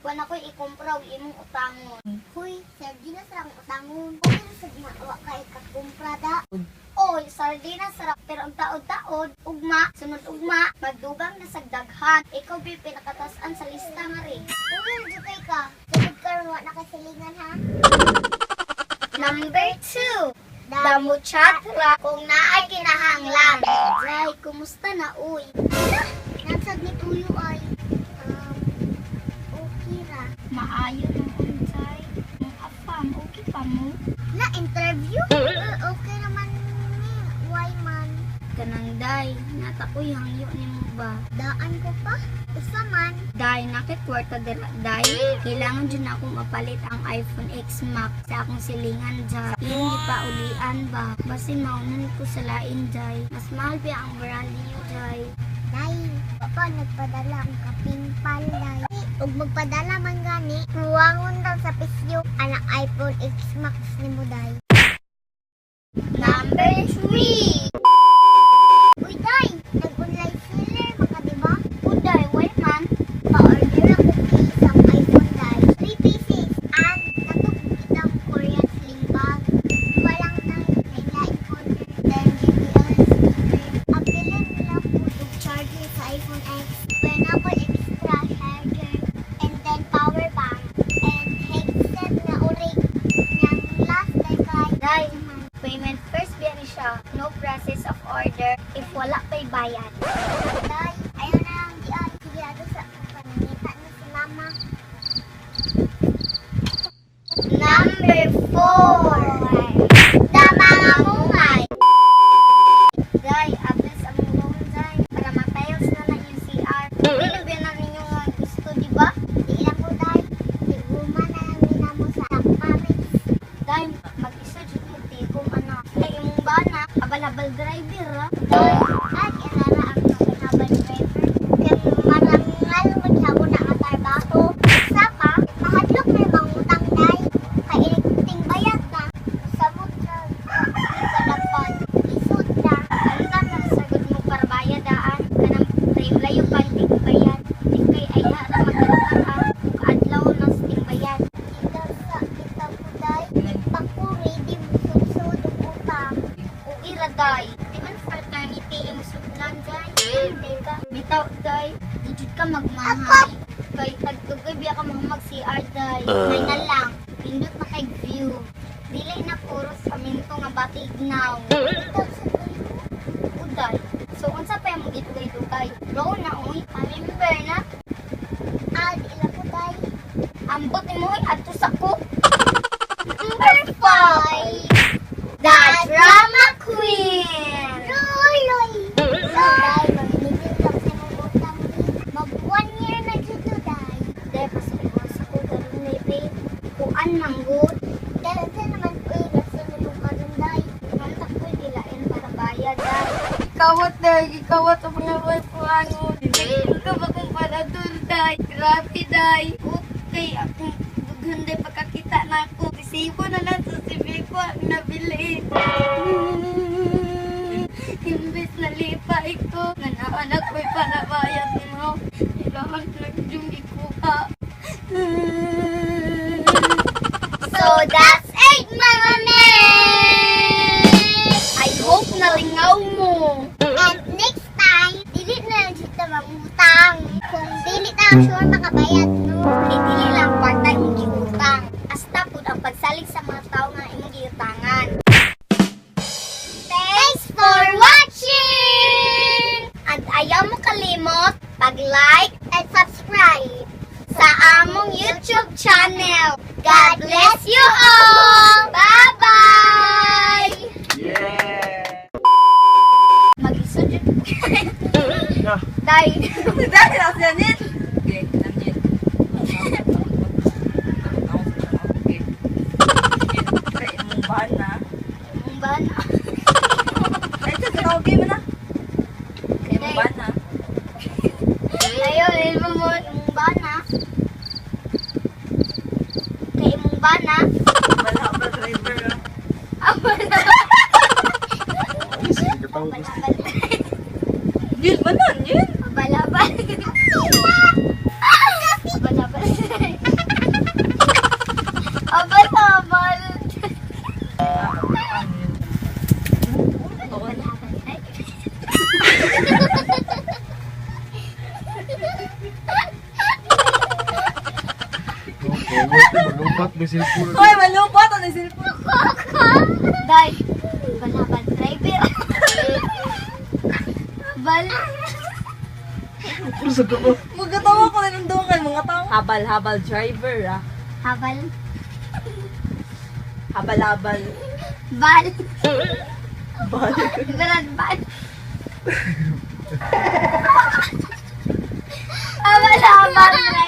Kung ako'y ikumpra, imong utangon. Huy, sardinas lang utangon. Okay na sa ginawa kay kakumpra da. Oy, sardinas sarap. Pero ang taod-taod, ugma, sunod ugma, magdugang na sa daghan. Ikaw, Bi, pinakatasan sa lista nga rin. Uy, kay ka. Sunod ka rin, wala kasilingan, ha? Number 2. Damo chatra kung naay kinahanglan. Jay, kumusta na, uy? Nagsag ni Tuyo ay, okay ra. Maayo ng unsay. Ng afam, okay pa mo? Na-interview? Okay naman ni. Why man? Kanang day, natakoy hangyo ni mo ba? Daan ko pa? Usa man? Day, nakikwarta dira. Day, kailangan dyan akong mapalit ang iPhone X Max sa akong silingan dyan. Hindi pa ulian ba? Basi maunan ko sa lain day. Mas mahal pa ang value day. Day, papa nagpadala ang kapingpal day. Ug magpadala man gani, ruwangon daw sa pisyo anak iPhone X Max ni mo day. Number 3. Uy day, nag-online seller maka diba? Uday, why man? Pa-order ako isang iPhone day. 3 pieces and natog itang Korean sling bag. Walang lain-lain order. 10 GB speaker. Apilin nila po yung charger sa iPhone X. Pineapple extra charger. And then power bank. And headset na urig. Yang last day kay day. Payment first biyan siya. No process of order if wala pa'y bayad. Day, ayaw na lang diyan. Sige ato sa panangita na si mama. Number 4. Tama nga mungay. Day, abis ang room, Day. Para matiles na na yung CR. Hindi biyan na ninyo nga gusto, di ba? Di lang po, Day. Di guma na lang nila mo sa Paris. Day, mag-isa dyan mo kung ano. Day, yung bana, abal-abal driver, ha? Day, at irara ang abal-abal driver. Kaya marangal mo siya mo na ang trabaho. Isa pa, mahadlok na yung mangutang, Day. Kaya iligting bayad na. Sabot na, ikalapan, isod na. Hanggang nasagot mo para bayadaan. Kanang layo pa ting bayad. Di kay ay hara magkakaroon. Adlaw na sa ting bayad. Ikaw sa itaw ko, Day. Pakuri, di mo sudsud ang utang. O iraday. Di man fraternity yung sudlan, Day. Hindi ka. Bitaw, Day. Di ka magmahay. Kay tagtugay biya ka mag-CR, Day. May na lang. Pindot na kay view. Dili na puro sa minto nga batignaw. Bitaw sa kayo. Uday. So, unsa pa yung gitugay-tugay? Go na, uy. Remember na? Di ila po, Day. Ambot ni mo, ato sa ko. Number 5. The Drama Queen. Loy. Day, magbibig lang sa mga utang. Mag 1 year na dito, Day. Day, pasaliwas ako darin na ipi. Kuan mang good. Dahil sa naman po yung rasinulong ka rin, Day. Mantak ko dilain para bayad, Day. Ikawat ang mga wife-angon. Hindi ka ba kung panadol, Day? Grabe, Day. Okay, akong duganday pagkakita na ako. Resibo na lang sa CV ko ang nabili. Imbes na lipa ito. Anak ko'y panabayad ni mo. Kailangan lang yung ikuha. So that's 8 mga men! I hope nalingaw mo. And next time, dili na lang dito mangutang. Kung dili na sure makabayad no, dili lang part-time mong giutang. Hasta po ang pagsalig sa mga tao nga imong giutangan. Thanks for watching! At ayaw mo kalimot pag-like and subscribe sa among YouTube channel. God bless you all! Bye-bye! Yeah! Mag-isod yun. Yeah. Day. Dahil ako yan. Okay, nandiyan. Okay, mong bana. Ang bana. Ay, ito, sinabi mo na. Okay, mong bana. Ayun, ilmo mo. Ang bana. Kay imong bana. Wala ako ba driver, ah. Ang bana. Sige ka tao gusto. Yun ba nun? Yun? Balabal. Balabal. Malumpat may cellphone. Hoy, malupot ang cellphone. Day, balaban driver. Bal. Puro sa ka ba? Magkatawa ko na ng dungan, mga tao. Habal driver, ah. Habal. Habal-habal. Bal. Bal. Brad bal. Habal-habal driver.